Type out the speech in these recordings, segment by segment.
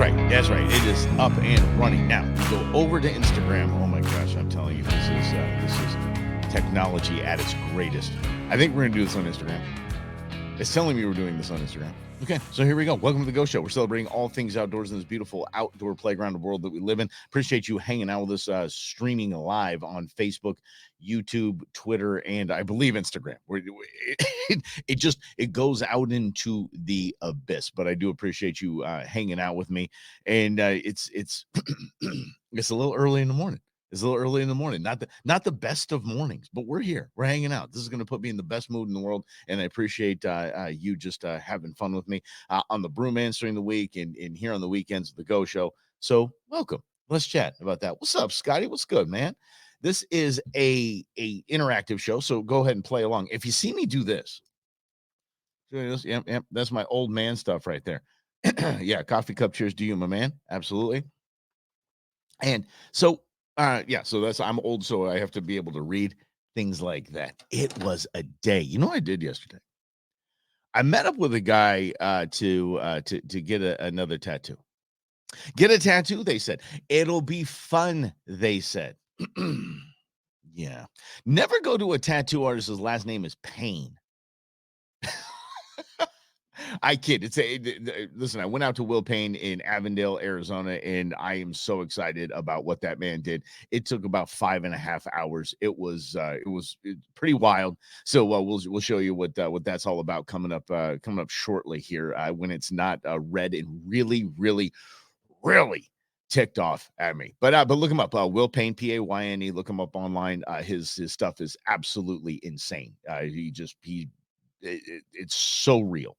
right. That's right. It is up and running now. Go over to Instagram. Oh my gosh, I'm telling you, this is technology at its greatest. I think we're gonna do this on Instagram. It's telling me we're doing this on Instagram. Okay, so here we go. Welcome to the Go Show. We're celebrating all things outdoors in this beautiful outdoor playground of world that we live in. Appreciate you hanging out with us, streaming live on Facebook, YouTube, Twitter, and I believe Instagram. It goes out into the abyss. But I do appreciate you hanging out with me. And it's it's a little early in the morning. It's a little early in the morning. Not the best of mornings, but we're here. We're hanging out. This is going to put me in the best mood in the world, and I appreciate you just having fun with me on the Brewmans during the week and here on the weekends of the Go Show. So welcome. Let's chat about that. What's up, Scotty? What's good, man? This is a interactive show, so go ahead and play along. If you see me do this, yep, that's my old man stuff right there. Yeah, coffee cup cheers to you, my man. Absolutely. And so so I'm old, so I have to be able to read things like that. It was a day. You know what I did yesterday? I met up with a guy to get another tattoo. Get a tattoo, they said. It'll be fun, they said. Yeah. Never go to a tattoo artist's last name is Payne. I kid. Listen, I went out to Will Payne in Avondale, Arizona, and I am so excited about what that man did. It took about 5.5 hours. It was pretty wild. So we'll show you what that's all about coming up shortly here when it's not red and really, really, really ticked off at me. But look him up. Will Payne, Payne. Look him up online. His stuff is absolutely insane. It's so real.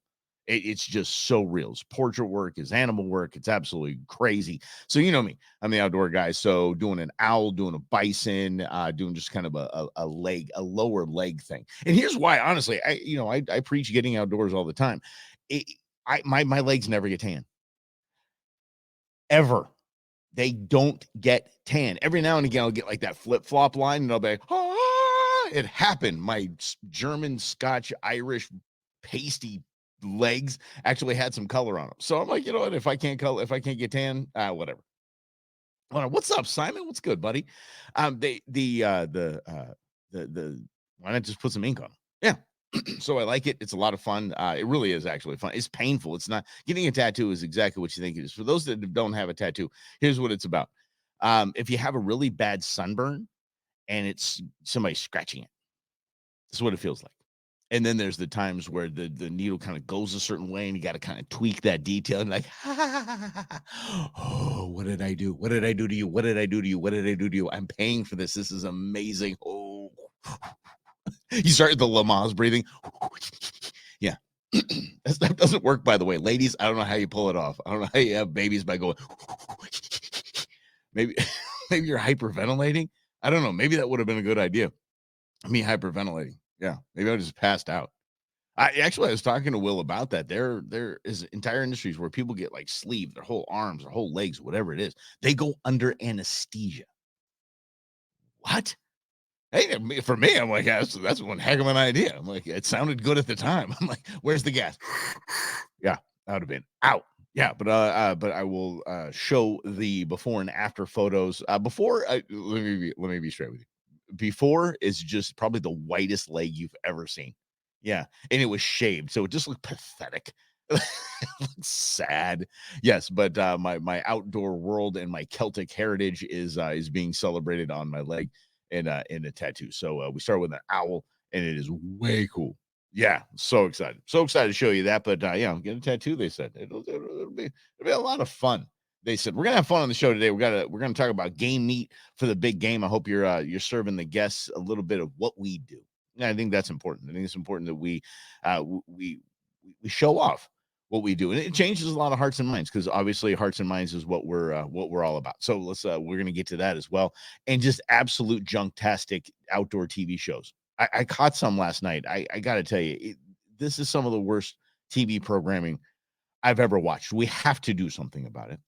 It's just so real. His portrait work, his animal work, it's absolutely crazy. So you know me, I'm the outdoor guy. So doing an owl, doing a bison, doing just kind of a lower leg thing. And here's why, honestly, I preach getting outdoors all the time. My legs never get tan. Ever. They don't get tan. Every now and again, I'll get like that flip-flop line, and I'll be like, it happened. My German, Scotch, Irish, pasty legs actually had some color on them. So I'm like, you know what? If I can't get tan, whatever. What's up, Simon? What's good, buddy? Why not just put some ink on them? Yeah. So I like it. It's a lot of fun. It really is actually fun. It's painful. It's not getting a tattoo is exactly what you think it is. For those that don't have a tattoo, here's what it's about. If you have a really bad sunburn and it's somebody scratching it, that's what it feels like. And then there's the times where the needle kind of goes a certain way and you got to kind of tweak that detail and like, oh, what did I do? What did I do to you? What did I do to you? What did I do to you? I'm paying for this. This is amazing. Oh, you started the Lamaze breathing. Yeah. That doesn't work, by the way. Ladies, I don't know how you pull it off. I don't know how you have babies by going, maybe you're hyperventilating. I don't know. Maybe that would have been a good idea. Me hyperventilating. Yeah, maybe I just passed out. I was talking to Will about that. There is entire industries where people get like sleeve, their whole arms, their whole legs, whatever it is. They go under anesthesia. What? Hey, for me, I'm like, that's one heck of an idea. I'm like, it sounded good at the time. I'm like, where's the gas? Yeah, that would have been out. Yeah, but I will show the before and after photos. Let me be straight with you. Before is just probably the whitest leg you've ever seen. Yeah, and it was shaved, so it just looked pathetic. It looked sad. Yes, but my outdoor world and my Celtic heritage is being celebrated on my leg in a tattoo. So we start with an owl, and it is way cool. Yeah, so excited to show you that. But get a tattoo. They said it'll be a lot of fun. They said we're gonna have fun on the show today. We're gonna talk about game meat for the big game. I hope you're serving the guests a little bit of what we do. And I think that's important. I think it's important that we show off what we do, and it changes a lot of hearts and minds because obviously hearts and minds is what we're all about. So we're gonna get to that as well, and just absolute junk-tastic outdoor TV shows. I caught some last night. I got to tell you, this is some of the worst TV programming I've ever watched. We have to do something about it.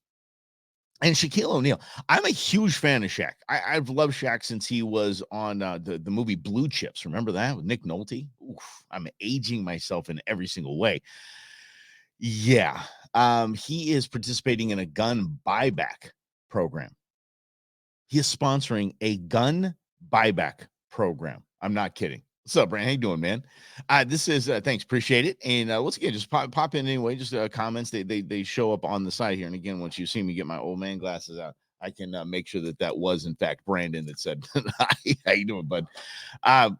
And Shaquille O'Neal, I'm a huge fan of Shaq. I've loved Shaq since he was on the movie Blue Chips. Remember that with Nick Nolte? Oof, I'm aging myself in every single way. Yeah. He is participating in a gun buyback program. He is sponsoring a gun buyback program. I'm not kidding. What's up, Brand? How you doing, man? This is thanks, appreciate it. And once again, just pop in anyway. Just comments. They show up on the side here. And again, once you see me get my old man glasses out, I can make sure that was in fact Brandon that said, "Hi, how you doing, bud?"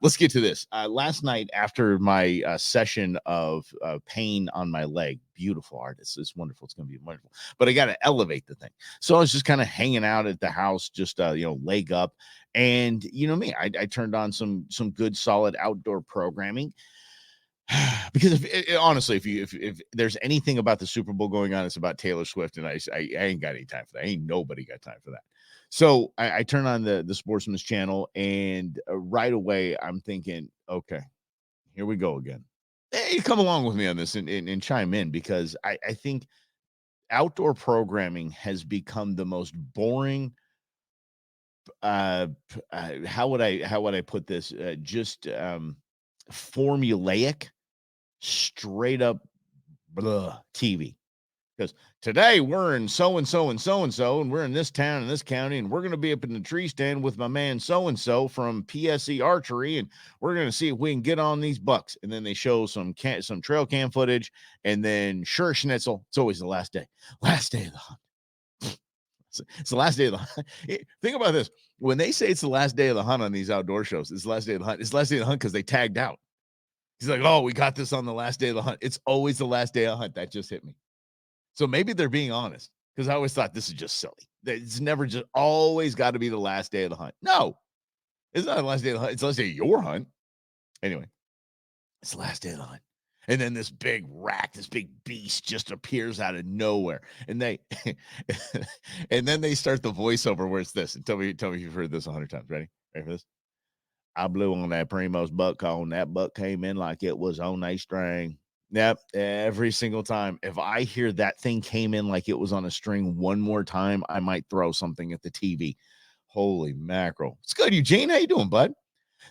Let's get to this. Last night, after my session of pain on my leg, beautiful artist. It's wonderful. It's going to be wonderful. But I got to elevate the thing. So I was just kind of hanging out at the house, just leg up. And you know me, I turned on some good solid outdoor programming. Because honestly, if there's anything about the Super Bowl going on, it's about Taylor Swift, and I ain't got any time for that. Ain't nobody got time for that. So I turn on the Sportsman's channel, and right away I'm thinking, okay, here we go again. Hey, come along with me on this and chime in, because I think outdoor programming has become the most boring. How would I put this? Just formulaic, straight up blah TV. Because today we're in so and so and so and so, and we're in this town and this county, and we're going to be up in the tree stand with my man so and so from PSE Archery, and we're going to see if we can get on these bucks. And then they show some trail cam footage, and then sure schnitzel. It's always the last day of the hunt. It's the last day of the hunt. Think about this. When they say it's the last day of the hunt on these outdoor shows, it's the last day of the hunt. It's the last day of the hunt because they tagged out. He's like, oh, we got this on the last day of the hunt. It's always the last day of the hunt. That just hit me. So maybe they're being honest, because I always thought this is just silly. It's never just always got to be the last day of the hunt. No, it's not the last day of the hunt. It's the last day of your hunt. Anyway, it's the last day of the hunt. And then this big rack, this big beast just appears out of nowhere. And and then they start the voiceover where it's this. And tell me if you've heard this 100 times. Ready for this? I blew on that Primo's buck call, and that buck came in like it was on a string. Yep, every single time. If I hear that thing came in like it was on a string one more time, I might throw something at the TV. Holy mackerel! It's good, Eugene. How you doing, bud?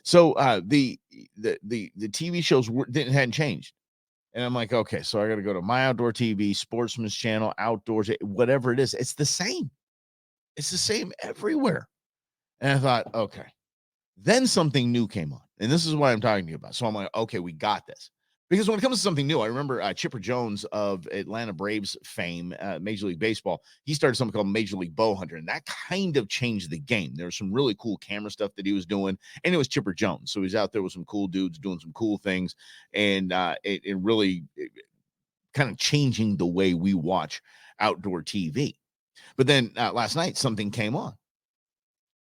So the TV shows hadn't changed. And I'm like, okay, so I got to go to My Outdoor TV, Sportsman's Channel, Outdoors, whatever it is. It's the same. It's the same everywhere. And I thought, okay. Then something new came on. And this is what I'm talking to you about. So I'm like, okay, we got this. Because when it comes to something new, I remember Chipper Jones of Atlanta Braves fame, Major League Baseball, he started something called Major League Bow Hunter, and that kind of changed the game. There was some really cool camera stuff that he was doing, and it was Chipper Jones. So he's out there with some cool dudes doing some cool things, and it really kind of changing the way we watch outdoor TV. But then last night, something came on.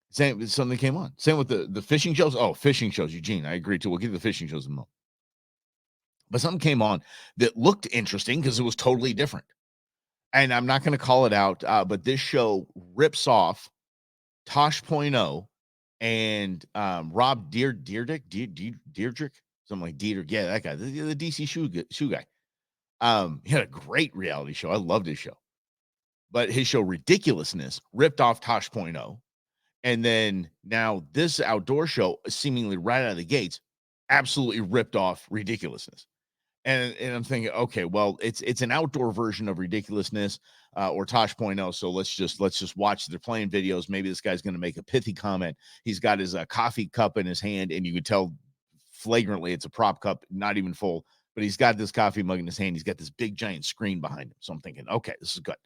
Something came on. Same with the fishing shows. Oh, fishing shows, Eugene. I agree too. We'll get to the fishing shows in a moment. But something came on that looked interesting because it was totally different. And I'm not going to call it out, but this show rips off Tosh.0 and Rob Deerdrick, something like Dietrich. Yeah, that guy, the DC shoe guy. He had a great reality show. I loved his show. But his show Ridiculousness ripped off Tosh.0. And then now this outdoor show, seemingly right out of the gates, absolutely ripped off Ridiculousness. And I'm thinking, okay, well, it's an outdoor version of Ridiculousness or Tosh.0. So let's just watch. They're playing videos. Maybe this guy's going to make a pithy comment. He's got his coffee cup in his hand, and you can tell flagrantly it's a prop cup, not even full. But he's got this coffee mug in his hand. He's got this big giant screen behind him. So I'm thinking, okay, this is good.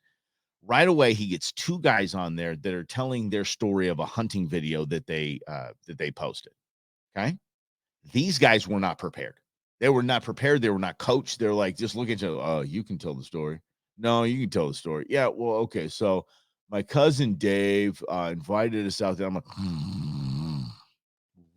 Right away, he gets two guys on there that are telling their story of a hunting video that they posted. Okay, these guys were not prepared. They were not prepared. They were not coached. They're like, just look at you. Oh, you can tell the story. No, you can tell the story. Yeah, well, okay. So my cousin Dave invited us out there. I'm like,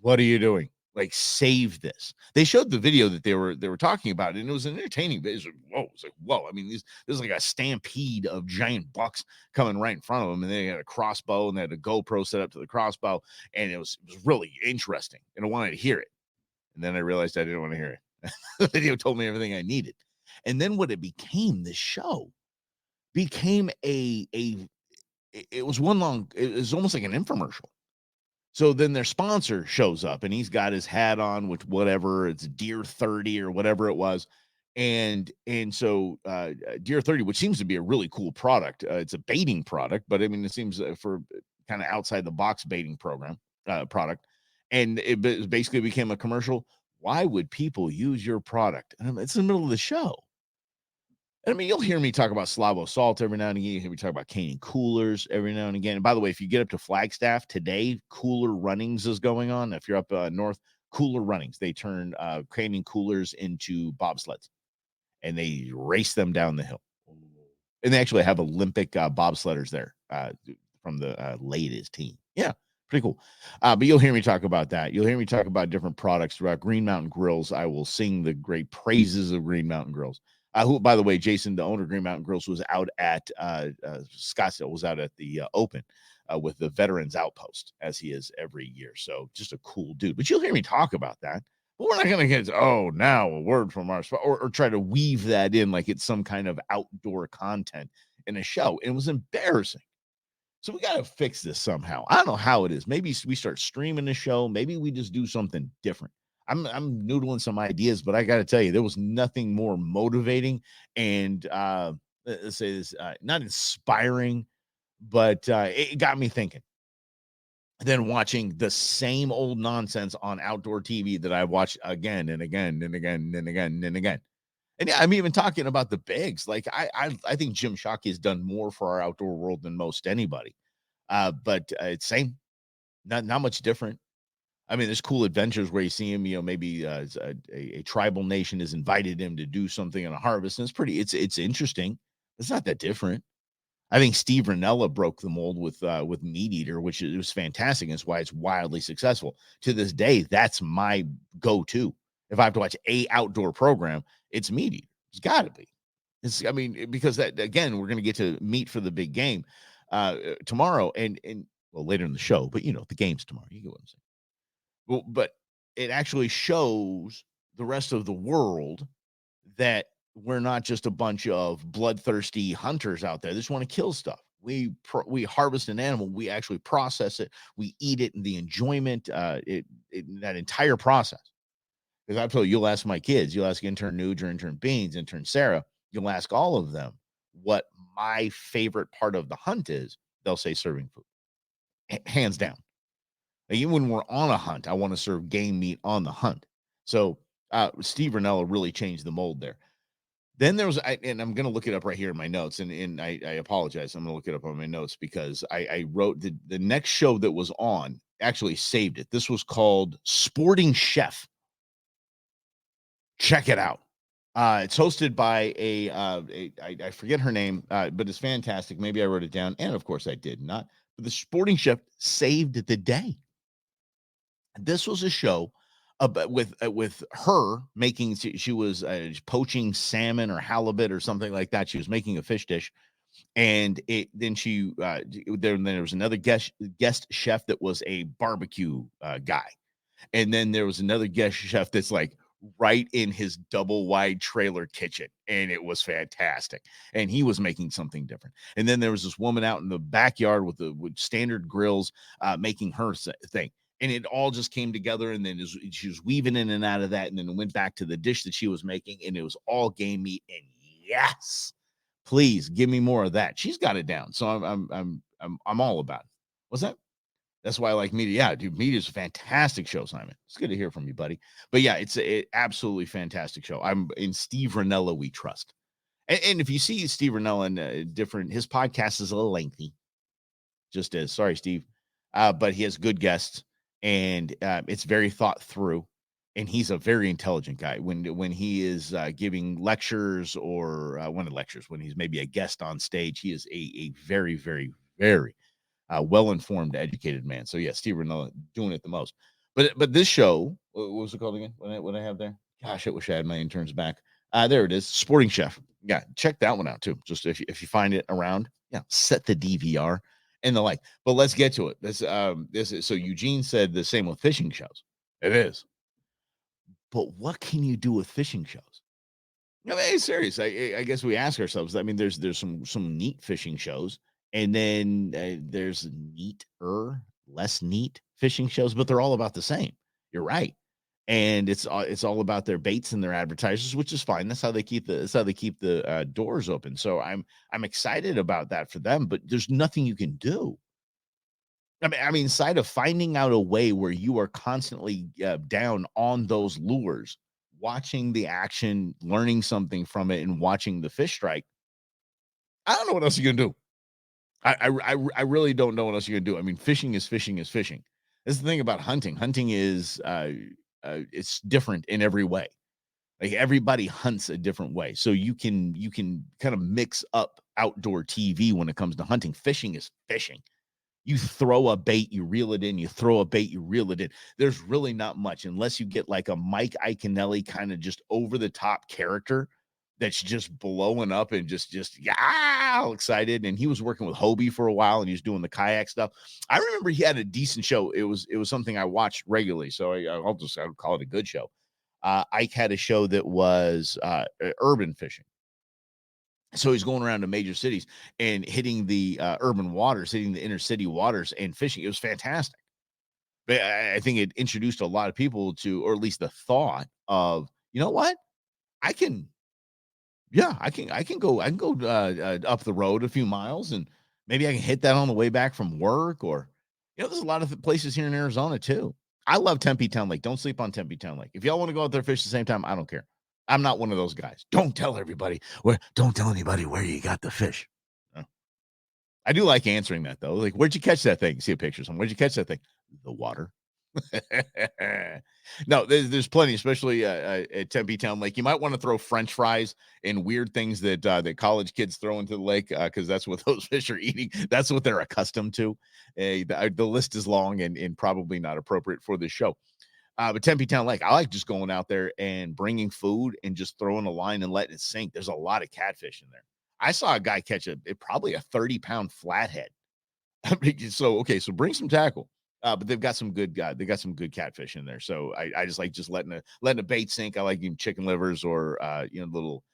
what are you doing? Like, save this. They showed the video that they were talking about, and it was an entertaining video. It's like, whoa. I mean, there's like a stampede of giant bucks coming right in front of them, and they had a crossbow, and they had a GoPro set up to the crossbow, and it was really interesting, and I wanted to hear it. And then I realized I didn't want to hear it. The video told me everything I needed. And then what it became, this show became it was it was almost like an infomercial. So then their sponsor shows up, and he's got his hat on with whatever, it's Deer 30 or whatever it was. And so Deer 30, which seems to be a really cool product. It's a baiting product, but I mean, it seems for kind of outside the box baiting program product, and basically became a commercial. Why would people use your product? And it's in the middle of the show. I mean, you'll hear me talk about Slavo Salt every now and again. You hear me talk about Canning Coolers every now and again. And by the way, if you get up to Flagstaff today, Cooler Runnings is going on. If you're up north, Cooler Runnings, they turn Canning Coolers into bobsleds and they race them down the hill. And they actually have Olympic bobsledders there from the latest team. Yeah, pretty cool. But you'll hear me talk about that. You'll hear me talk about different products throughout Green Mountain Grills. I will sing the great praises of Green Mountain Grills. Who, by the way, Jason, the owner of Green Mountain Grills, was out at Scottsdale, was out at the Open with the Veterans Outpost, as he is every year. So just a cool dude. But you'll hear me talk about that. But we're not going to get, now a word from our spot, or try to weave that in like it's some kind of outdoor content in a show. It was embarrassing. So we got to fix this somehow. I don't know how it is. Maybe we start streaming the show. Maybe we just do something different. I'm noodling some ideas, but I got to tell you, there was nothing more motivating and let's say this, not inspiring, but it got me thinking. Than watching the same old nonsense on outdoor TV that I watched again and again and again and again and again. And yeah, I'm even talking about the bigs. Like I think Jim Shockey has done more for our outdoor world than most anybody. But it's same, not much different. I mean, there's cool adventures where you see him. Maybe a tribal nation has invited him to do something on a harvest, and it's interesting. It's not that different. I think Steve Ranella broke the mold with Meat Eater, which it was fantastic. And it's why it's wildly successful. To this day, that's my go-to. If I have to watch a outdoor program, it's Meat Eater. It's got to be. Because that again, we're going to get to meat for the big game tomorrow, and well later in the show. But the game's tomorrow. You get what I'm saying. Well, but it actually shows the rest of the world that we're not just a bunch of bloodthirsty hunters out there. They just want to kill stuff. We harvest an animal, we actually process it, we eat it, and the enjoyment, that entire process. Because I told you, you'll ask my kids, you'll ask intern Nuge or intern Beans, intern Sarah, you'll ask all of them what my favorite part of the hunt is. They'll say serving food, hands down. Like, even when we're on a hunt, I want to serve game meat on the hunt. So Steve Ranella really changed the mold there. Then there was, and I'm going to look it up right here in my notes, and I apologize. I'm going to look it up on my notes because I wrote the next show that was on, actually saved it. This was called Sporting Chef. Check it out. It's hosted by I forget her name, but it's fantastic. Maybe I wrote it down, and of course I did not. But the Sporting Chef saved the day. This was a show with her making. She was poaching salmon or halibut or something like that. She was making a fish dish, and then there was another guest chef that was a barbecue guy, and then there was another guest chef that's like right in his double wide trailer kitchen, and it was fantastic, and he was making something different. And then there was this woman out in the backyard with standard grills making her thing, and it all just came together. And then she was weaving in and out of that, and then it went back to the dish that she was making, and it was all game meat. And yes, please give me more of that. She's got it down, so I'm all about it. What's that? That's why I like media. Yeah, dude, media is a fantastic show, Simon. It's good to hear from you, buddy. But yeah, it's a absolutely fantastic show. I'm in Steve Ranella, we trust. And if you see Steve Ranella in his podcast is a little lengthy. Just as sorry, Steve, but he has good guests, and it's very thought through. And he's a very intelligent guy. When he is giving lectures or when he's maybe a guest on stage, he is a very, very, very well-informed, educated man. So yeah, Steve Ranella doing it the most. But this show, what was it called again? What I have there? Gosh, I wish I had my interns back. There it is, Sporting Chef. Yeah, check that one out too. Just if you find it around, yeah, set the DVR and the like. But let's get to it. This is so Eugene said the same with fishing shows. It is. But what can you do with fishing shows? I mean, serious. I guess we ask ourselves. I mean, there's some neat fishing shows, and then there's neater, less neat fishing shows, but they're all about the same. You're right. and it's all about their baits and their advertisers, which is fine. That's how they keep the doors open. So I'm excited about that for them, but there's nothing you can do. I mean, aside of finding out a way where you are constantly down on those lures, watching the action, learning something from it, and watching the fish strike, I don't know what else you're gonna do. I really don't know what else you're gonna do. I mean, fishing is fishing is fishing. That's the thing about hunting. Hunting is it's different in every way. Like everybody hunts a different way, so you can kind of mix up outdoor TV when it comes to hunting. Fishing is fishing. You throw a bait, you reel it in, you throw a bait, you reel it in. There's really not much unless you get like a Mike Iaconelli kind of just over the top character that's just blowing up and just yeah, excited. And he was working with Hobie for a while and he was doing the kayak stuff. I remember he had a decent show. It was something I watched regularly, so I'll call it a good show. Ike had a show that was urban fishing. So he's going around to major cities and hitting the urban waters, hitting the inner city waters and fishing. It was fantastic. But I think it introduced a lot of people to, or at least the thought of, you know what? I can, yeah, I can go up the road a few miles and maybe I can hit that on the way back from work or, there's a lot of places here in Arizona too. I love Tempe Town Lake. Don't sleep on Tempe Town Lake. If y'all want to go out there fish at the same time, I don't care. I'm not one of those guys. Don't tell anybody where you got the fish. No. I do like answering that though. Like, where'd you catch that thing? See a picture of something. Where'd you catch that thing? The water. No, there's plenty, especially at Tempe Town Lake. You might want to throw French fries and weird things that college kids throw into the lake because that's what those fish are eating. That's what they're accustomed to. The list is long and probably not appropriate for this show. But Tempe Town Lake, I like just going out there and bringing food and just throwing a line and letting it sink. There's a lot of catfish in there. I saw a guy catch probably a 30-pound flathead. So okay, so bring some tackle. But they've got some good they got some good catfish in there. So I just like just letting a bait sink. I like chicken livers or little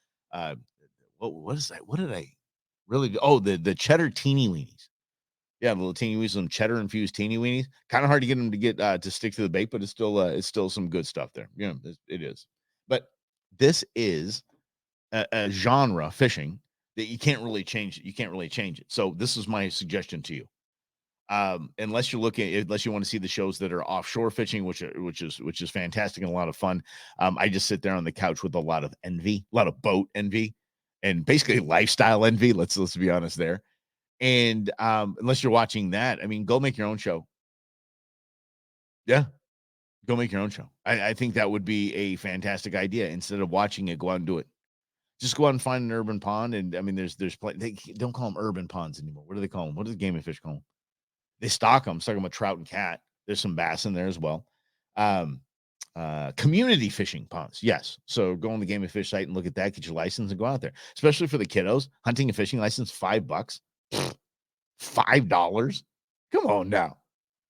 what is that? What did I really do? Oh, the cheddar teeny weenies. Yeah, the little teeny weenies, some cheddar infused teeny weenies. Kind of hard to get them to get to stick to the bait, but it's still some good stuff there. It is. But this is a genre fishing that you can't really change. You can't really change it. So this is my suggestion to you. Unless you want to see the shows that are offshore fishing, which is fantastic and a lot of fun. I just sit there on the couch with a lot of envy, a lot of boat envy, and basically lifestyle envy. Let's be honest there. And unless you're watching that, I mean, go make your own show. Yeah, go make your own show. I think that would be a fantastic idea. Instead of watching it, go out and do it. Just go out and find an urban pond. And I mean, there's they don't call them urban ponds anymore. What do they call them? What does Game and Fish call them? They stock them with trout and cat. There's some bass in there as well. Community fishing ponds. Yes. So go on the Game and Fish site and look at that, get your license and go out there, especially for the kiddos. Hunting and fishing license, $5. $5. Come on now.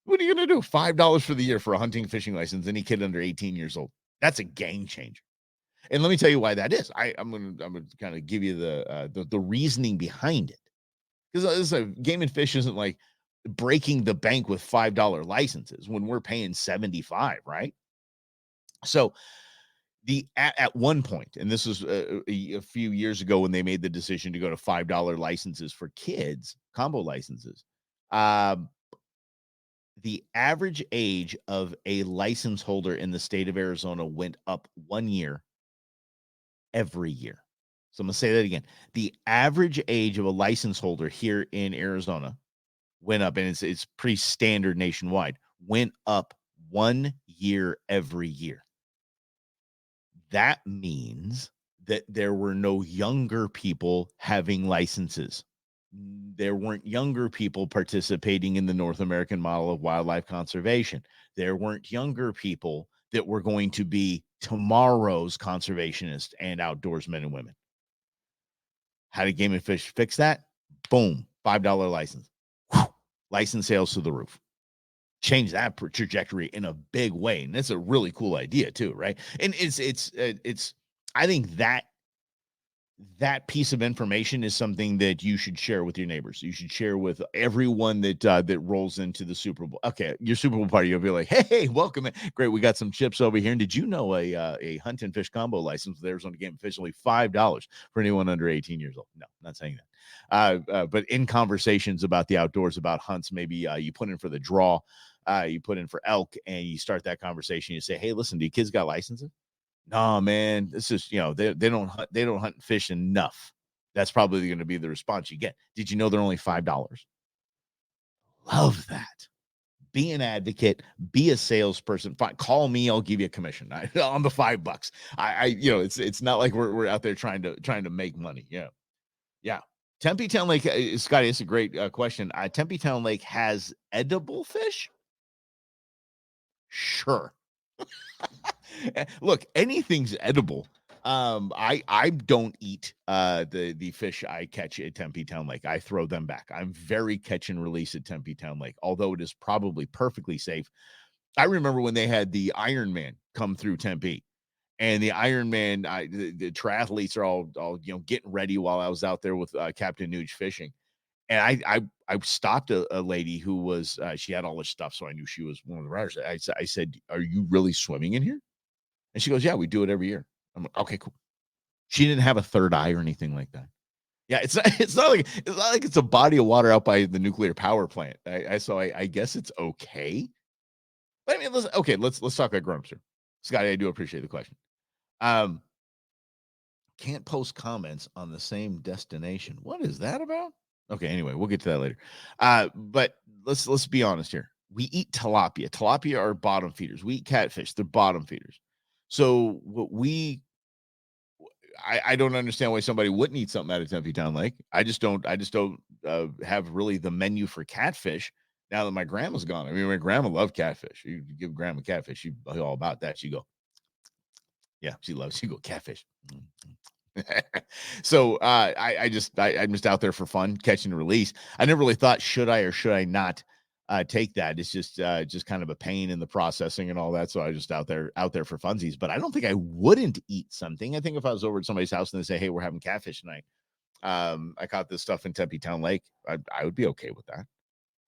What are you going to do? $5 for the year for a hunting and fishing license, any kid under 18 years old. That's a game changer. And let me tell you why that is. I'm gonna kind of give you the reasoning behind it. Because Game and Fish isn't like breaking the bank with $5 licenses when we're paying 75, right? So at one point, and this was a few years ago when they made the decision to go to $5 licenses for kids, combo licenses. The average age of a license holder in the state of Arizona went up 1 year every year. So I'm going to say that again. The average age of a license holder here in Arizona went up, and it's pretty standard nationwide, went up 1 year every year. That means that there were no younger people having licenses. There weren't younger people participating in the North American model of wildlife conservation. There weren't younger people that were going to be tomorrow's conservationists and outdoorsmen and women. How did Game and Fish fix that? Boom, $5 license. Whew, license sales to the roof. Change that trajectory in a big way, and that's a really cool idea too, right? And it's I think that that piece of information is something that you should share with your neighbors. You should share with everyone that that rolls into the Super Bowl. Okay, your Super Bowl party, you'll be like, "Hey, welcome! Great, we got some chips over here." And did you know a hunt and fish combo license with Arizona Game officially $5 for anyone under 18 years old? No, not saying that. But in conversations about the outdoors, about hunts, maybe you put in for the draw, you put in for elk, and you start that conversation. You say, "Hey, listen, do your kids got licenses?" No, man, this is, they don't hunt and fish enough. That's probably going to be the response you get. Did you know they're only $5? Love that. Be an advocate, be a salesperson. Fine, call me, I'll give you a commission on the $5. It's not like we're out there trying to make money. Yeah. Yeah. Tempe Town Lake, Scotty, it's a great question. Tempe Town Lake has edible fish? Sure. Look, anything's edible. I don't eat the fish I catch at Tempe Town Lake. I throw them back. I'm very catch and release at Tempe Town Lake, although it is probably perfectly safe. I remember when they had the Iron Man come through Tempe, and the Iron Man, the triathletes are all getting ready while I was out there with Captain Nuge fishing, and I stopped a lady who was she had all this stuff, so I knew she was one of the riders. I said, "Are you really swimming in here?" And she goes, "Yeah, we do it every year." I'm like, "Okay, cool." She didn't have a third eye or anything like that. Yeah, it's not it's not like it's a body of water out by the nuclear power plant. I guess it's okay. But I mean, let's talk about grown-ups here. Scotty, I do appreciate the question. Um, can't post comments on the same destination. What is that about? Okay, anyway, we'll get to that later. But let's be honest here. We eat tilapia. Tilapia are bottom feeders. We eat catfish. They're bottom feeders. So what I don't understand why somebody wouldn't eat something out of Tempe Town Lake. I just don't have really the menu for catfish now that my grandma's gone. I mean, my grandma loved catfish. You give grandma catfish, she all about that. She go, yeah, she go catfish. So I'm just out there for fun, catch and release. I never really thought should I or should I not take that. It's just kind of a pain in the processing and all that. So I just out there for funsies. But I don't think I wouldn't eat something. I think if I was over at somebody's house and they say, "Hey, we're having catfish tonight," I caught this stuff in Tempe Town Lake, I would be okay with that.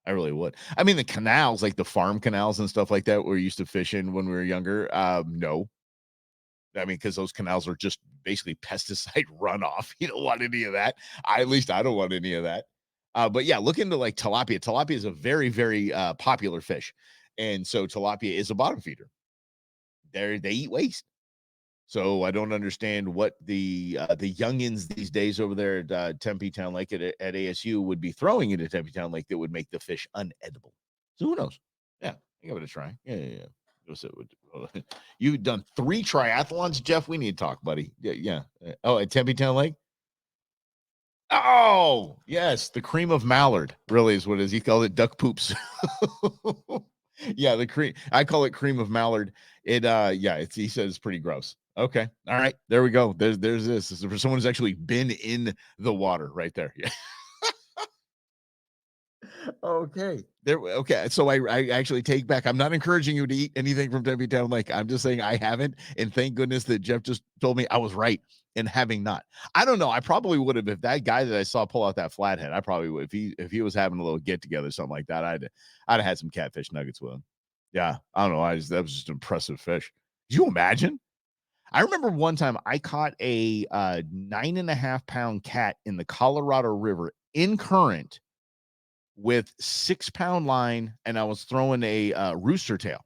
I really would. I mean, the canals, like the farm canals and stuff like that, we're used to fish in when we were younger. No, I mean, because those canals are just basically pesticide runoff. You don't want any of that. At least I don't want any of that. But yeah, look into like tilapia. Tilapia is a very, very popular fish. And so tilapia is a bottom feeder. They eat waste. So I don't understand what the youngins these days over there at Tempe Town Lake at ASU would be throwing into Tempe Town Lake that would make the fish unedible. So who knows? Yeah, give it a try. Yeah. You've done 3 triathlons, Jeff. We need to talk, buddy. Yeah. Oh, at Tempe Town Lake. Oh, yes, the cream of mallard really is what it is. He called it duck poops. Yeah, the cream. I call it cream of mallard. Yeah, he says it's pretty gross. Okay, all right, there we go. There's this. This is for someone who's actually been in the water right there. Yeah. Okay. Okay. So I actually take back. I'm not encouraging you to eat anything from Debbie Down Lake. I'm just saying I haven't. And thank goodness that Jeff just told me I was right in having not. I don't know. I probably would have if that guy that I saw pull out that flathead, I probably would. If he was having a little get together, something like that, I'd have had some catfish nuggets with him. Yeah. I don't know. That was just impressive fish. Could you imagine? I remember one time I caught a 9.5 pound cat in the Colorado River in current with 6 pound line, and I was throwing a rooster tail.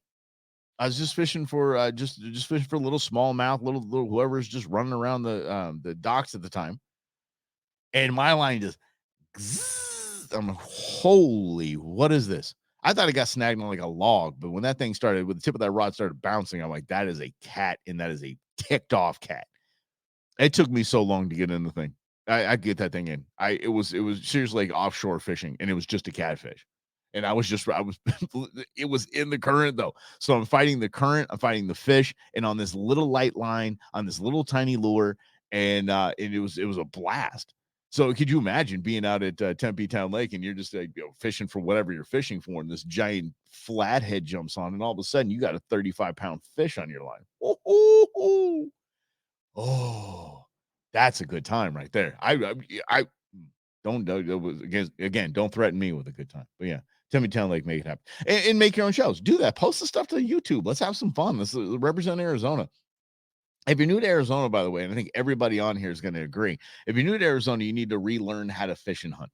I was just fishing for just fishing for little smallmouth, little whoever's just running around the docks at the time, and my line just zzz, I'm like, holy, what is this? I thought it got snagged on like a log, but when that thing started, with the tip of that rod started bouncing, I'm like, that is a cat, and that is a ticked off cat. It took me so long to get in the thing. I get that thing in. It was seriously like offshore fishing, and it was just a catfish. And it was in the current though. So I'm fighting the current, I'm fighting the fish, and on this little light line, on this little tiny lure, and it was a blast. So could you imagine being out at Tempe Town Lake and you're just fishing for whatever you're fishing for, and this giant flathead jumps on, and all of a sudden you got a 35-pound fish on your line. Oh, That's a good time right there. I don't again, don't threaten me with a good time. But yeah, Timmy Town Lake, make it happen. And make your own shows. Do that. Post the stuff to YouTube. Let's have some fun. Let's represent Arizona. If you're new to Arizona, by the way, and I think everybody on here is going to agree, if you're new to Arizona, you need to relearn how to fish and hunt,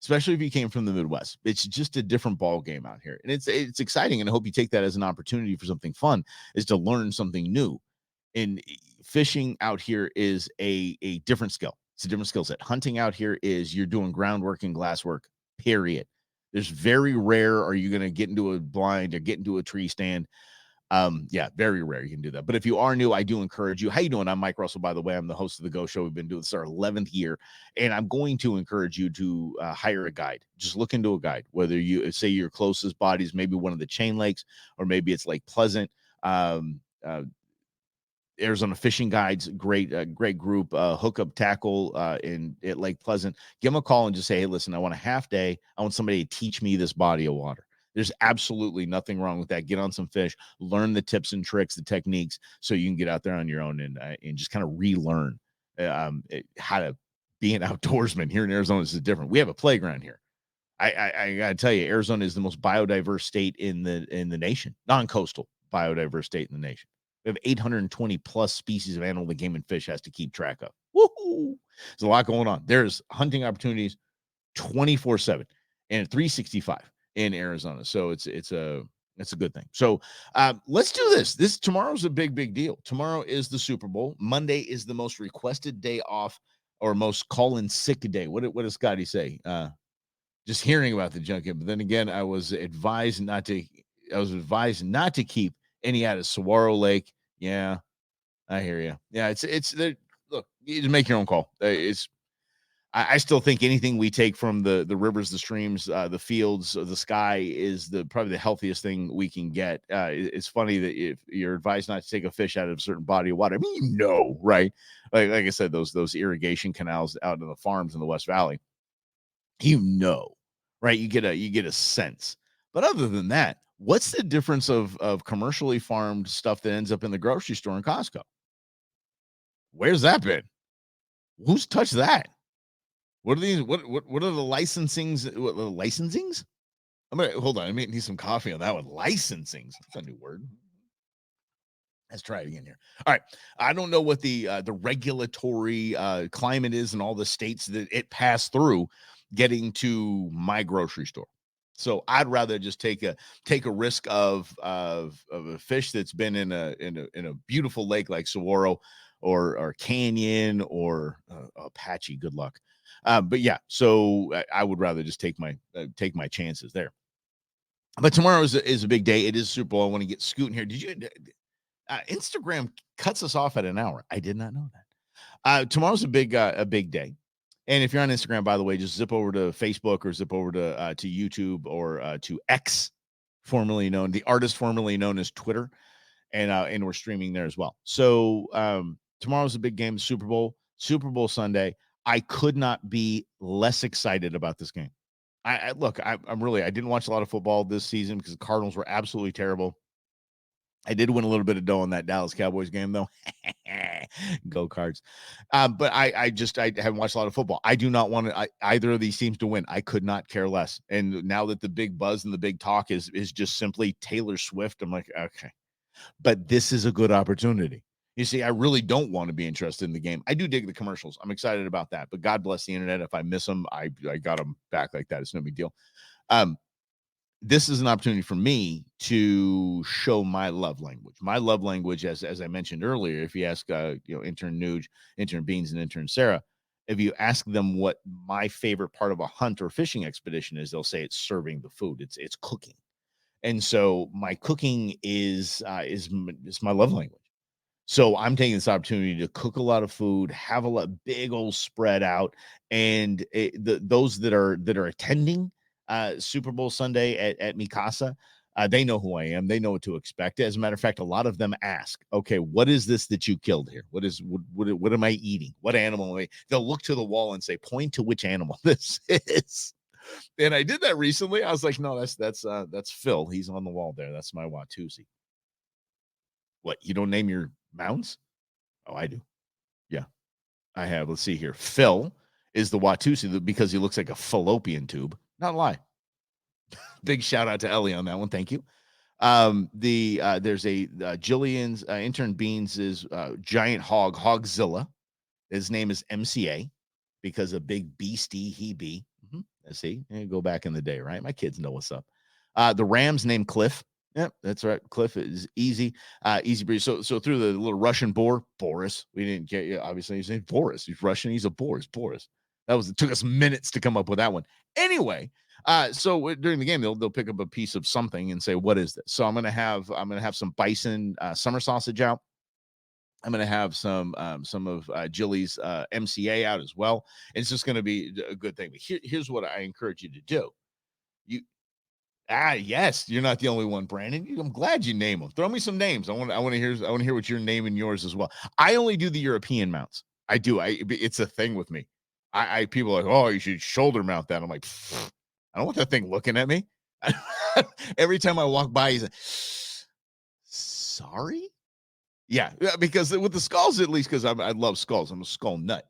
especially if you came from the Midwest. It's just a different ball game out here, and it's exciting. And I hope you take that as an opportunity for something fun, is to learn something new. And fishing out here is a different skill. It's a different skill set. Hunting out here is you're doing groundwork and glasswork. Period. There's very rare are you going to get into a blind or get into a tree stand. Yeah, very rare you can do that. But if you are new, I do encourage you. How you doing? I'm Mike Russell, by the way. I'm the host of the Go Show. We've been doing this our 11th year, and I'm going to encourage you to hire a guide. Just look into a guide. Whether you say your closest body is maybe one of the chain lakes, or maybe it's Lake Pleasant. Arizona Fishing Guides, great group. Hook Up Tackle in at Lake Pleasant. Give them a call and just say, hey, listen, I want a half day. I want somebody to teach me this body of water. There's absolutely nothing wrong with that. Get on some fish, learn the tips and tricks, the techniques, so you can get out there on your own and just kind of relearn how to be an outdoorsman. Here in Arizona, this is different. We have a playground here. I gotta tell you, Arizona is the most biodiverse state in the nation, non-coastal biodiverse state in the nation. We have 820 plus species of animal the game and fish has to keep track of. Woohoo! There's a lot going on. There's hunting opportunities 24/7 and 365 in Arizona. So it's a good thing. So let's do this. Tomorrow's a big deal. Tomorrow is the Super Bowl. Monday is the most requested day off or most call-in sick day. What does Scotty say? Just hearing about the junket, but then again, I was advised not to keep any out of Saguaro Lake. Yeah, I hear you. Yeah, it's look, you just make your own call. I still think anything we take from the rivers, the streams, the fields, the sky is probably the healthiest thing we can get. It's funny that if you're advised not to take a fish out of a certain body of water, I mean, right? Like I said, those irrigation canals out in the farms in the West Valley, right? You get a sense. But other than that, what's the difference of commercially farmed stuff that ends up in the grocery store and Costco? Where's that been? Who's touched that? What are these? What are the licensings? What, the licensings? Hold on. I may need some coffee on that one. Licensings. That's a new word. Let's try it again here. All right. I don't know what the regulatory climate is in all the states that it passed through getting to my grocery store. So I'd rather just take a risk of a fish that's been in a beautiful lake like Saguaro or Canyon or Apache. Good luck. But yeah, so I would rather just take my chances there. But tomorrow is a big day. It is Super Bowl. I want to get scooting here. Did you? Instagram cuts us off at an hour. I did not know that. Tomorrow's a big day. And if you're on Instagram, by the way, just zip over to Facebook or zip over to YouTube or to X, the artist formerly known as Twitter, and we're streaming there as well. So tomorrow's a big game, Super Bowl Sunday. I could not be less excited about this game. I'm really, I didn't watch a lot of football this season because the Cardinals were absolutely terrible. I did win a little bit of dough on that Dallas Cowboys game, though. Go Cards. But I haven't watched a lot of football. I do not want either of these teams to win. I could not care less. And now that the big buzz and the big talk is just simply Taylor Swift, I'm like, okay. But this is a good opportunity. You see, I really don't want to be interested in the game. I do dig the commercials. I'm excited about that. But God bless the internet. If I miss them, I got them back like that. It's no big deal. This is an opportunity for me to show my love language. My love language, as I mentioned earlier, if you ask intern Nuge, intern Beans, and intern Sarah, if you ask them what my favorite part of a hunt or fishing expedition is, they'll say it's serving the food. It's cooking. And so my cooking is my love language. So I'm taking this opportunity to cook a lot of food, have a big old spread out, and those that are attending Super Bowl Sunday at Mikasa, they know who I am. They know what to expect. As a matter of fact, a lot of them ask, "Okay, what is this that you killed here? What am I eating? What animal am I?" They'll look to the wall and say, "Point to which animal this is." And I did that recently. I was like, "No, that's Phil. He's on the wall there. That's my Watusi." What, you don't name your mounts? Oh, I do. Yeah. I have, let's see here. Phil is the Watusi because he looks like a fallopian tube. Not a lie. Big shout out to Ellie on that one. Thank you. There's a Jillian's intern Beans is giant hog, Hogzilla. His name is MCA because a big beastie he be. Let's see, go back in the day, right? My kids know what's up. The Rams named Cliff. Yep, that's right. Cliff is easy, easy breeze. So through the little Russian boar, Boris. We didn't get you. Obviously, he's named Boris. He's Russian. He's a Boris. Boris. It took us minutes to come up with that one. Anyway, so during the game, they'll pick up a piece of something and say, "What is this?" So I'm gonna have some bison summer sausage out. I'm going to have some of Jilly's MCA out as well. And it's just going to be a good thing. But here's what I encourage you to do. Yes, you're not the only one, Brandon. I'm glad you name them. Throw me some names. I want to hear what you're naming yours as well. I only do the European mounts. I do. It's a thing with me. People are like, oh, you should shoulder mount that. I'm like, I don't want that thing looking at me. Every time I walk by, he's like, sorry. Yeah, because with the skulls, at least, because I love skulls. I'm a skull nut.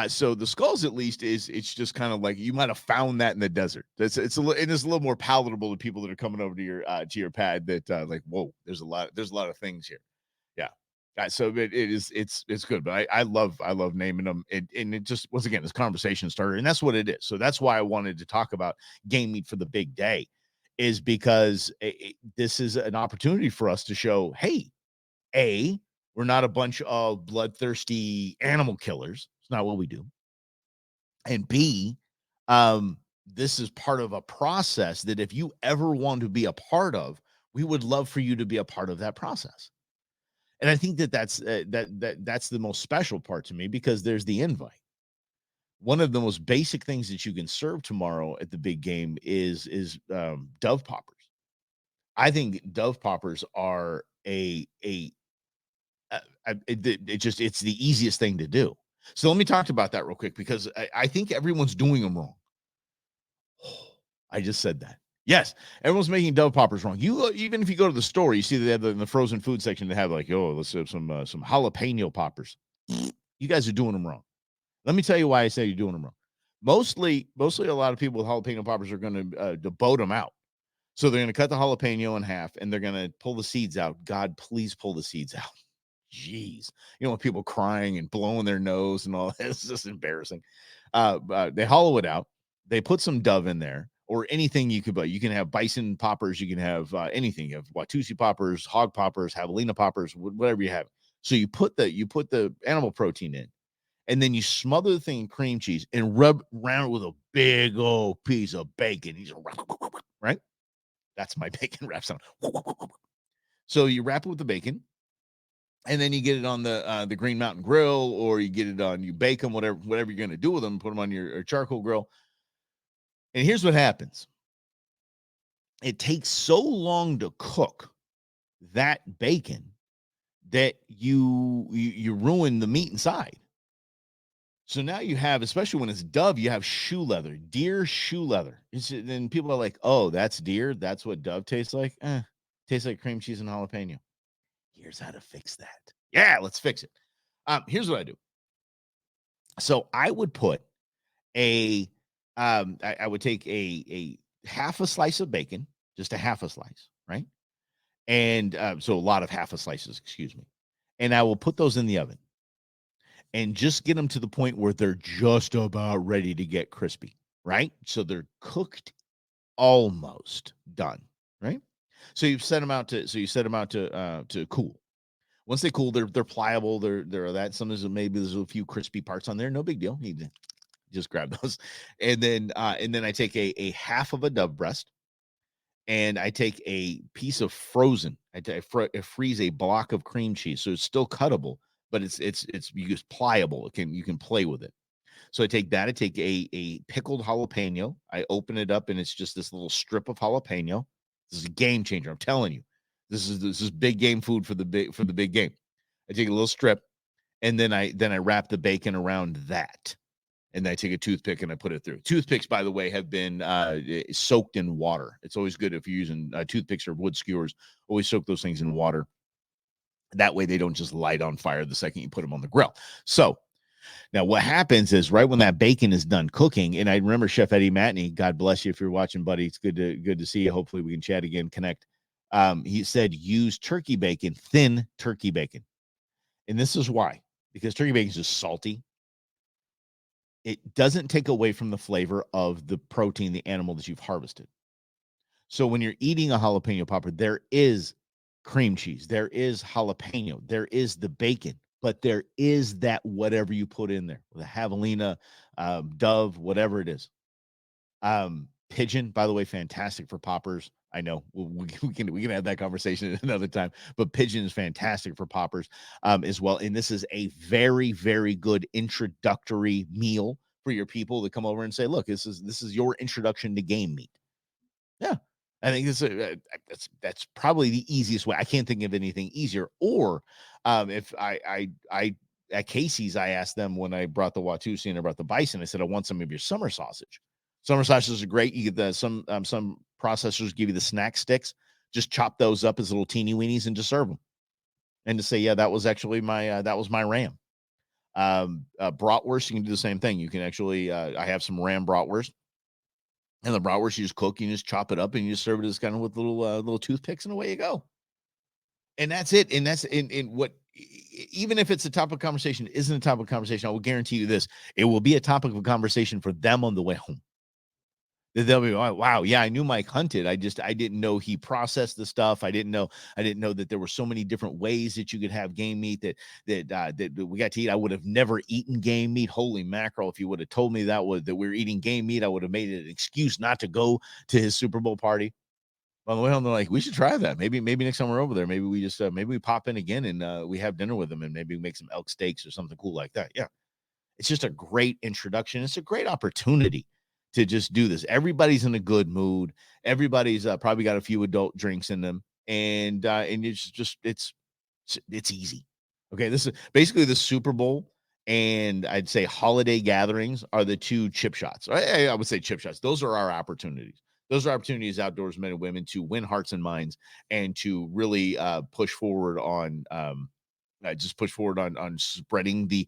So the skulls, at least, it's just kind of like you might have found that in the desert. It's a little more palatable to people that are coming over to your pad. That like, whoa, there's a lot of things here. Yeah, so it's good. But I love naming them, and it just once again this conversation started, and that's what it is. So that's why I wanted to talk about game meat for the big day, is because this is an opportunity for us to show, hey, we're not a bunch of bloodthirsty animal killers. It's not what we do. And B, this is part of a process that if you ever want to be a part of, we would love for you to be a part of that process. And I think that's the most special part to me, because there's the invite. One of the most basic things that you can serve tomorrow at the big game is dove poppers. I think dove poppers are it's the easiest thing to do. So let me talk about that real quick, because I think everyone's doing them wrong. I just said that. Yes, everyone's making dove poppers wrong. Even if you go to the store, you see they have in the frozen food section, they have like, oh, let's have some jalapeno poppers. You guys are doing them wrong. Let me tell you why I say you're doing them wrong. Mostly a lot of people with jalapeno poppers are going to deboat them out. So they're going to cut the jalapeno in half, and they're going to pull the seeds out. God, please pull the seeds out. Jeez, people crying and blowing their nose and all that. It's just embarrassing. They hollow it out. They put some dove in there, or anything you could buy. You can have bison poppers. You can have anything. You have Watusi poppers, hog poppers, javelina poppers, whatever you have. So you put the animal protein in, and then you smother the thing in cream cheese and rub around with a big old piece of bacon. Right? That's my bacon wrap sound. So you wrap it with the bacon. And then you get it on the Green Mountain Grill, or you get it on, you bake them, whatever you're going to do with them, put them on your charcoal grill. And here's what happens. It takes so long to cook that bacon that you ruin the meat inside. So now you have, especially when it's dove, you have shoe leather, deer shoe leather. Then people are like, oh, that's deer. That's what dove tastes like. Tastes like cream cheese and jalapeno. Here's how to fix that. Yeah, let's fix it. Here's what I do. So I would put I would take a half a slice of bacon, just a half a slice, right? And so a lot of half a slices, excuse me. And I will put those in the oven and just get them to the point where they're just about ready to get crispy, right? So they're cooked, almost done, right? So you set them out to cool. Once they cool, they're pliable. They're that. Sometimes maybe there's a few crispy parts on there. No big deal. You just grab those, and then I take a half of a dove breast, and I take a piece of frozen. I freeze a block of cream cheese, so it's still cuttable, but it's pliable. You can play with it. So I take that. I take a pickled jalapeno. I open it up, and it's just this little strip of jalapeno. This is a game changer. I'm telling you. This is big game food for the big game. I take a little strip, and then I wrap the bacon around that, and then I take a toothpick and I put it through. Toothpicks, by the way, have been soaked in water. It's always good if you're using toothpicks or wood skewers. Always soak those things in water. That way they don't just light on fire the second you put them on the grill. So Now, what happens is right when that bacon is done cooking, and I remember Chef Eddie Matney, God bless you if you're watching, buddy. It's good to see you. Hopefully we can chat again, connect. He said use turkey bacon, thin turkey bacon. And this is why, because turkey bacon is just salty. It doesn't take away from the flavor of the protein, the animal that you've harvested. So when you're eating a jalapeno popper, there is cream cheese, there is jalapeno, there is the bacon, but there is that whatever you put in there, the javelina, dove, whatever it is. Pigeon, by the way, fantastic for poppers. I know we can have that conversation at another time, but pigeon is fantastic for poppers as well. And this is a very, very good introductory meal for your people to come over and say, look, this is your introduction to game meat. Yeah. I think that's probably the easiest way. I can't think of anything easier. Or if I at Casey's, I asked them when I brought the Watusi and I brought the bison, I said, I want some of your summer sausage. Summer sausages are great. You get some processors give you the snack sticks. Just chop those up as little teeny weenies and just serve them. And to say, yeah, that was actually that was my ram. Bratwurst, you can do the same thing. You can actually, I have some ram bratwurst. And the bratwurst, you just cook, you just chop it up, and you just serve it as kind of with little toothpicks, and away you go. And that's it. And that's in what, even if it's a topic of conversation, isn't a topic of conversation, I will guarantee you this: it will be a topic of conversation for them on the way home. They'll be, oh, wow, yeah, I knew Mike hunted. I didn't know he processed the stuff. I didn't know that there were so many different ways that you could have game meat that we got to eat. I would have never eaten game meat. Holy mackerel! If you would have told me that we were eating game meat, I would have made it an excuse not to go to his Super Bowl party. On the way home, they're like, we should try that. Maybe next time we're over there, maybe we just maybe we pop in again and we have dinner with them, and maybe we make some elk steaks or something cool like that. Yeah, it's just a great introduction. It's a great opportunity to just do this. Everybody's in a good mood. Everybody's probably got a few adult drinks in them, and it's easy. Okay, this is basically the Super Bowl, and I'd say holiday gatherings are the two chip shots. I would say chip shots. Those are our opportunities. Those are opportunities outdoors, men and women, to win hearts and minds and to really push forward on just push forward on spreading the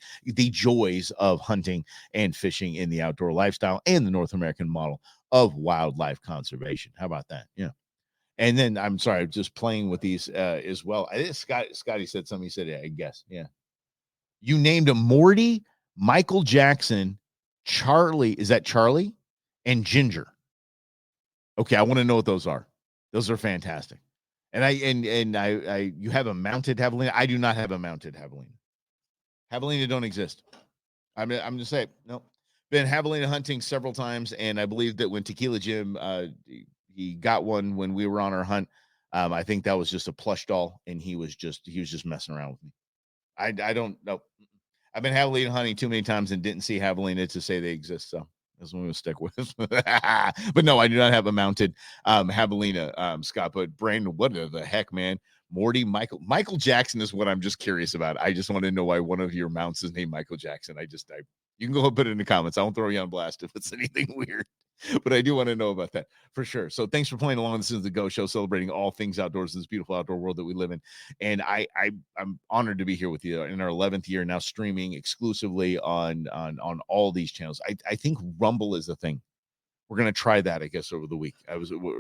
joys of hunting and fishing in the outdoor lifestyle and the North American model of wildlife conservation. How about that? Yeah. And then I'm sorry, just playing with these as well. I think Scotty said something. He said, yeah, I guess. Yeah. You named him Morty, Michael Jackson, Charlie. Is that Charlie? And Ginger. Okay, I want to know what those are. Those are fantastic. And I you have a mounted javelina. I do not have a mounted javelina. Javelina don't exist. I'm just saying, no. Been javelina hunting several times, and I believe that when Tequila Jim he got one when we were on our hunt. I think that was just a plush doll, and he was just messing around with me. I don't know. I've been javelina hunting too many times and didn't see javelina to say they exist. So that's what I'm going to stick with. But no, I do not have a mounted javelina, Scott. But Brandon, what the heck, man? Morty, Michael Jackson is what I'm just curious about. I just want to know why one of your mounts is named Michael Jackson. You can go put it in the comments. I won't throw you on blast if it's anything weird, but I do want to know about that for sure. So thanks for playing along. This is the Go Show, celebrating all things outdoors in this beautiful outdoor world that we live in. And I'm honored to be here with you in our 11th year now, streaming exclusively on all these channels. I think Rumble is a thing. We're gonna try that, I guess, over the week.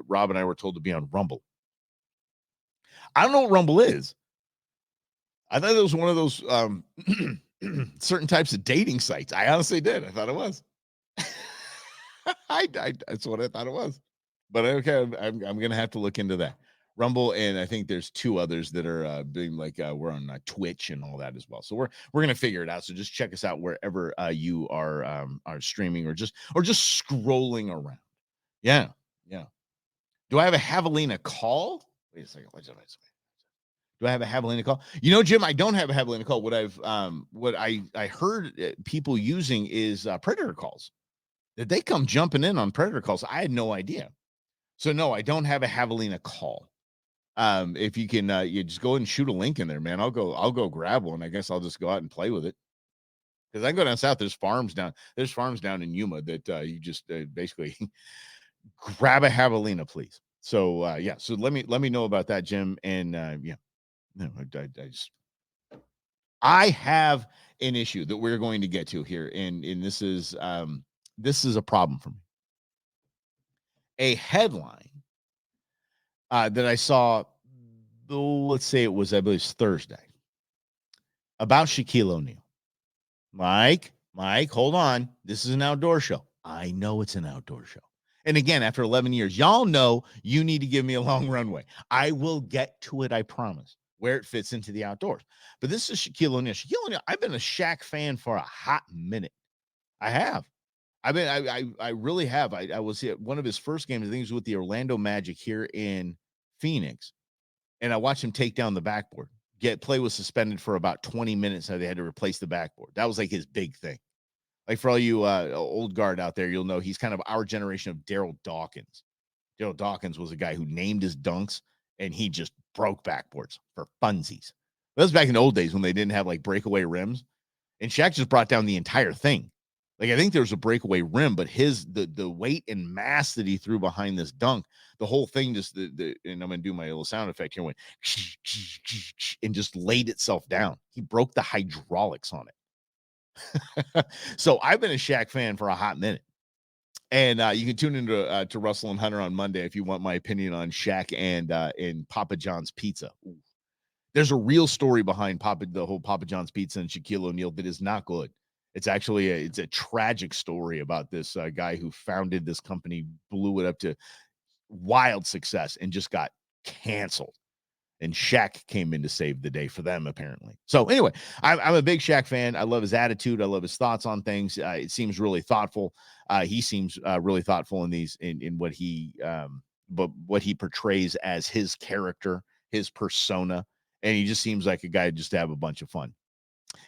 Rob and I were told to be on Rumble. I don't know what Rumble is. I thought it was one of those certain types of dating sites. I honestly did. I thought it was. That's what I thought it was. But okay, I'm gonna have to look into that. Rumble, and I think there's two others that are being like we're on Twitch and all that as well. So we're gonna figure it out. So just check us out wherever you are streaming or just scrolling around. Yeah, yeah. Do I have a javelina call? Wait a second. Do I have a javelina call? You know, Jim, I don't have a javelina call. What I heard people using is predator calls. That they come jumping in on predator calls. I had no idea. So no, I don't have a javelina call. If you can, you just go ahead and shoot a link in there, man. I'll go grab one. I guess I'll just go out and play with it. Because I go down south. There's farms down in Yuma that you just basically grab a javelina, please. So yeah. So let me know about that, Jim. And yeah, no, I have an issue that we're going to get to here, and this is a problem for me. A headline that I saw, let's say it was, I believe, Thursday, about Shaquille O'Neal. Mike, hold on. This is an outdoor show. I know it's an outdoor show. And again, after 11 years, y'all know you need to give me a long runway. I will get to it, I promise, where it fits into the outdoors. But this is Shaquille O'Neal. Shaquille O'Neal, I've been a Shaq fan for a hot minute. I have. I really have. I was at one of his first games, I think it was with the Orlando Magic here in Phoenix. And I watched him take down the backboard. Play was suspended for about 20 minutes. So they had to replace the backboard. That was like his big thing. Like for all you old guard out there, you'll know he's kind of our generation of Daryl Dawkins. Daryl Dawkins was a guy who named his dunks and he just broke backboards for funsies. That was back in the old days when they didn't have like breakaway rims. And Shaq just brought down the entire thing. Like I think there was a breakaway rim, but the weight and mass that he threw behind this dunk, the whole thing just and I'm gonna do my little sound effect here, went and just laid itself down. He broke the hydraulics on it. So I've been a Shaq fan for a hot minute. And you can tune into to Russell and Hunter on Monday if you want my opinion on Shaq and Papa John's pizza. Ooh. There's a real story behind the whole Papa John's pizza and Shaquille O'Neal that is not good. It's actually it's a tragic story about this guy who founded this company, blew it up to wild success, and just got canceled. And Shaq came in to save the day for them, apparently. So anyway, I'm a big Shaq fan. I love his attitude. I love his thoughts on things. It seems really thoughtful. He seems really thoughtful in what he portrays as his character, his persona, and he just seems like a guy just to have a bunch of fun.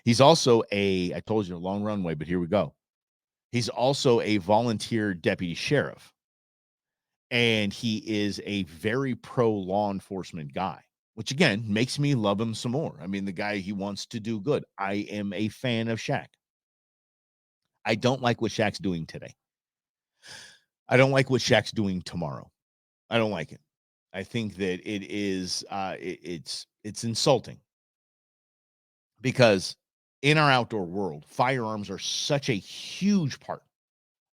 He's also I told you, a long runway, but here we go. He's also a volunteer deputy sheriff, and he is a very pro law enforcement guy, which again makes me love him some more. I mean, the guy, he wants to do good. I am a fan of Shaq. I don't like what Shaq's doing today. I don't like what Shaq's doing tomorrow. I don't like it. I think that it is it's insulting, because in our outdoor world, firearms are such a huge part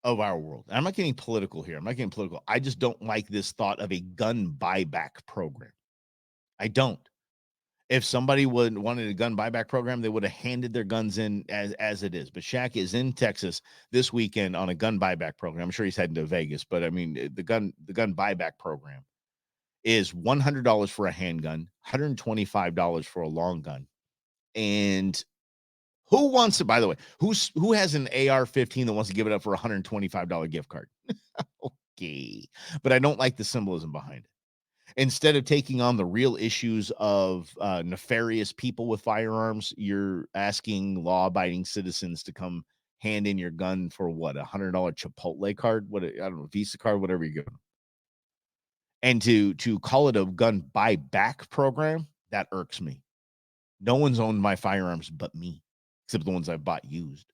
of our world. And I'm not getting political here. I'm not getting political. I just don't like this thought of a gun buyback program. I don't. If somebody wanted a gun buyback program, they would have handed their guns in as it is. But Shaq is in Texas this weekend on a gun buyback program. I'm sure he's heading to Vegas, but I mean, the gun buyback program is $100 for a handgun, $125 for a long gun. And who wants to, by the way, who has an AR-15 that wants to give it up for a $125 gift card? Okay. But I don't like the symbolism behind it. Instead of taking on the real issues of nefarious people with firearms, you're asking law-abiding citizens to come hand in your gun for what, $100 Chipotle card? What, I don't know, Visa card, whatever you give them. And to call it a gun buyback program, that irks me. No one's owned my firearms but me, except the ones I bought used.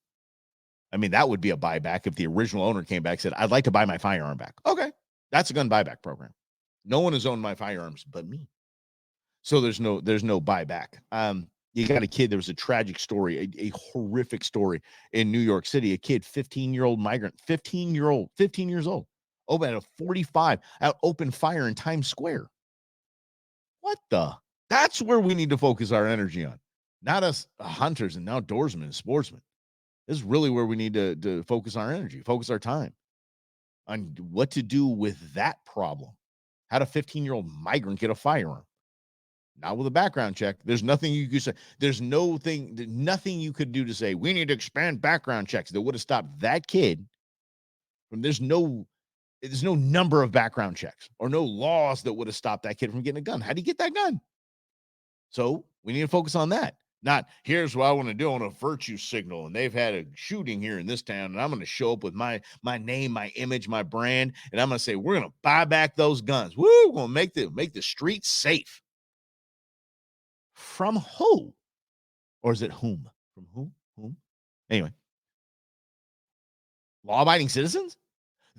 I mean, that would be a buyback if the original owner came back and said, I'd like to buy my firearm back. Okay, that's a gun buyback program. No one has owned my firearms but me. So there's no buyback. You got a kid. There was a tragic story, a horrific story in New York City. A kid, 15-year-old migrant, 15 years old, opened a 45 out open fire in Times Square. What the? That's where we need to focus our energy on, not us hunters and outdoorsmen and sportsmen. This is really where we need to focus our energy, focus our time on what to do with that problem. How did a 15-year-old migrant get a firearm? Not with a background check. There's nothing you could say. There's nothing you could do to say, we need to expand background checks that would have stopped that kid from, there's no number of background checks or no laws that would have stopped that kid from getting a gun. How do you get that gun? So we need to focus on that. Not, here's what I want to do on a virtue signal, and they've had a shooting here in this town, and I'm going to show up with my name, my image, my brand, and I'm going to say, we're going to buy back those guns. Woo, we're going to make the streets safe. From who? Or is it whom? From who? Whom? Anyway. Law-abiding citizens?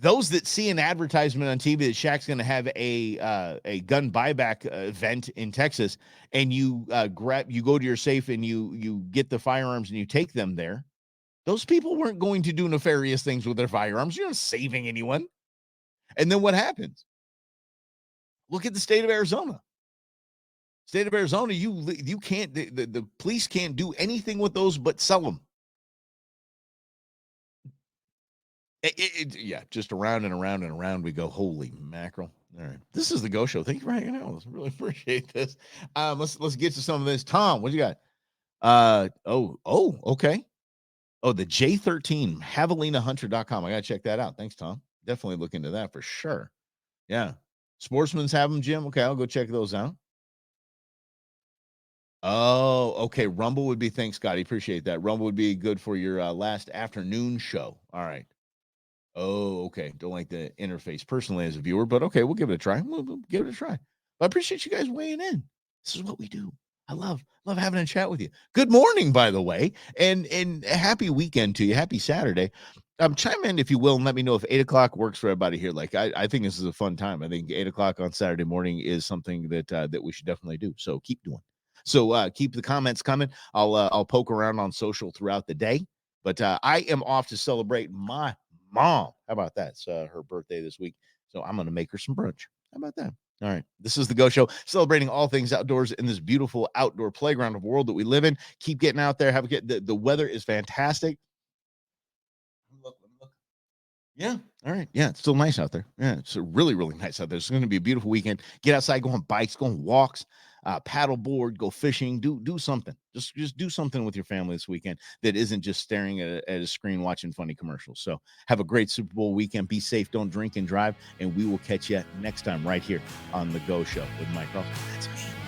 those that see an advertisement on TV that Shaq's going to have a gun buyback event in Texas, and you you go to your safe and you get the firearms and you take them there. Those people weren't going to do nefarious things with their firearms. You're not saving anyone. And then what happens? Look at the state of Arizona. State of Arizona, you can't, the police can't do anything with those but sell them. Yeah, just around and around and around we go. Holy mackerel! All right, this is the Go Show. Thank you for hanging out. Really appreciate this. Let's get to some of this. Tom, what you got? Okay. Oh, the J13 JavelinaHunter.com. I gotta check that out. Thanks, Tom. Definitely look into that for sure. Yeah, Sportsman's have them, Jim. Okay, I'll go check those out. Oh, okay. Rumble would be, thanks, Scotty. Appreciate that. Rumble would be good for your last afternoon show. All right. Oh, okay. Don't like the interface personally as a viewer, but okay, we'll give it a try. We'll give it a try. But I appreciate you guys weighing in. This is what we do. I love having a chat with you. Good morning, by the way, and happy weekend to you. Happy Saturday. Chime in if you will, and let me know if 8:00 works for everybody here. Like I think this is a fun time. I think 8:00 on Saturday morning is something that that we should definitely do. So keep doing. So keep the comments coming. I'll poke around on social throughout the day. But I am off to celebrate my mom. How about that? It's her birthday this week. So I'm going to make her some brunch. How about that? All right. This is the Go Show, celebrating all things outdoors in this beautiful outdoor playground of world that we live in. Keep getting out there. Have a good, the weather is fantastic. Look. Yeah. All right. Yeah. It's still nice out there. Yeah. It's really, really nice out there. It's going to be a beautiful weekend. Get outside, go on bikes, go on walks, paddle board, go fishing, do something. Just do something with your family this weekend that isn't just staring at a screen watching funny commercials. So have a great Super Bowl weekend. Be safe. Don't drink and drive. And we will catch you next time right here on the Go Show with Mike Russell. That's me.